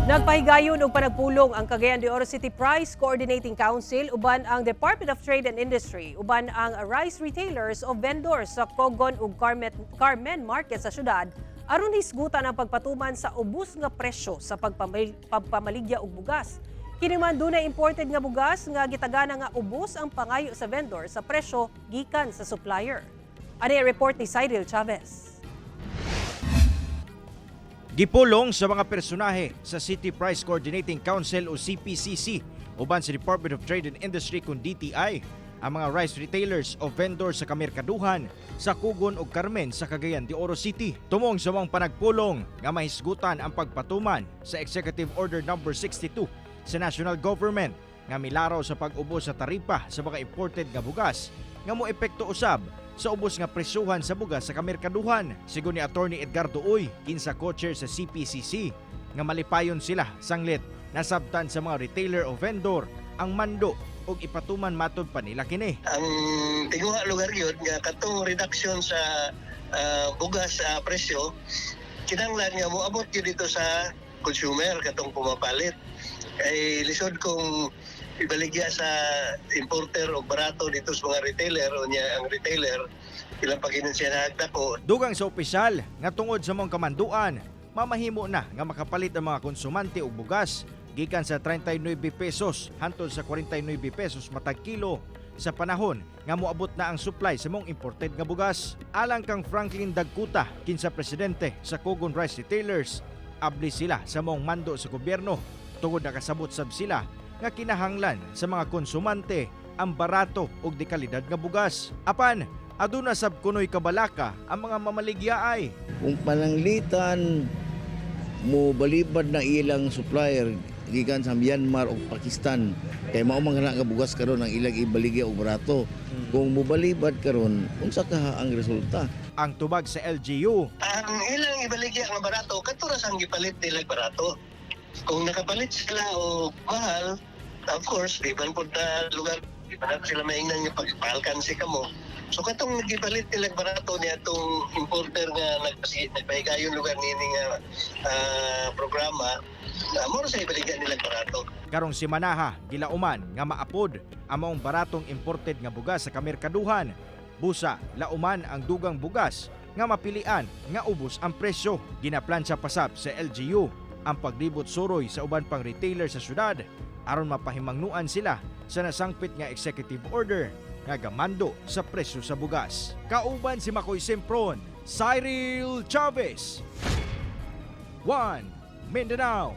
Nagpahigayon og panagpulong ang Cagayan de Oro City Price Coordinating Council uban ang Department of Trade and Industry uban ang rice retailers o vendors sa Cogon ug Carmen Market sa syudad aron hisgutan ang pagpatuman sa ubos nga presyo sa pagpamaligya og bugas. Kini man dunay imported nga bugas nga gitagana nga ubos ang pangayo sa vendor sa presyo gikan sa supplier. Ani report ni Cyril Chavez. Gipulong sa mga personahe sa City Price Coordinating Council o CPCC uban sa Department of Trade and Industry kung DTI ang mga rice retailers o vendors sa kamerkaduhan sa Cogon ug Carmen sa Cagayan de Oro City. Tumong sa mga panagpulong nga mahisgutan ang pagpatuman sa Executive Order No. 62 sa National Government nga milaraw sa pag-ubos sa taripa sa mga imported nga bugas nga moepekto usab sa ubos nga presyuhan sa bugas sa kamerkaduhan. Sigon ni Attorney Edgardo Uy, kinsa co-chair sa CPCC, nga malipayon sila sanglit nasabtan sa mga retailer o vendor ang mando ug ipatuman matod pa nila kini. Ang tinguha lugar yun nga katong reduction sa bugas presyo kinahanglan nga moabot yun dito sa consumer katong pumapalit. Kay lisod kung ibaligya sa importer o barato dito sa mga retailer o niya ang retailer ilang paginan siya nagdako. Dugang sa opisyal nga tungod sa mong kamanduan, mamahimo na nga makapalit ang mga konsumante og bugas gikan sa 39 pesos hantod sa 49 pesos matag kilo sa panahon nga moabot na ang supply sa mong imported nga bugas. Alang kang Franklin Dagkuta, kinsa presidente sa Cogon Rice Retailers, abli sila sa mong mando sa gobyerno tungod nakasabot sab sila nga kinahanglan sa mga konsumante ang barato ug dekalidad nga bugas. Apan, aduna sab kunoy kabalaka ang mga mamaligyaay. Kung pananglitan mo balibad na ilang supplier gikan sa Myanmar o Pakistan kay mao man nga bugas karon ang ilang ibaligya og barato. Kung mobalibad karon unsa ka ang resulta? Ang tubag sa LGU, Ang ilang ibaligya nga barato kadto ra sang gipalit nila barato. Kung nakapalit sila o mahal, of course, di ba po na lugar, di ba na sila maingnan yung pagpalkansi ka mo. So katong nagipalit nila barato niya itong importer nga nagpahigayon lugar nini nga programa, moro sa ibaligyan nila barato. karong simanaha gilauman nga maapod ang maong baratong imported nga bugas sa kamerkaduhan. Busa, lauman ang dugang bugas nga mapilian nga ubos ang presyo. Ginaplansya pasab sa LGU ang paglibot suroy sa uban pang retailer sa syudad aron mapahimangnuan sila sa nasangpit nga executive order nga gamando sa presyo sa bugas. Kauban si Makoy Sempron, Cyril Chavez, 1 Mindanao.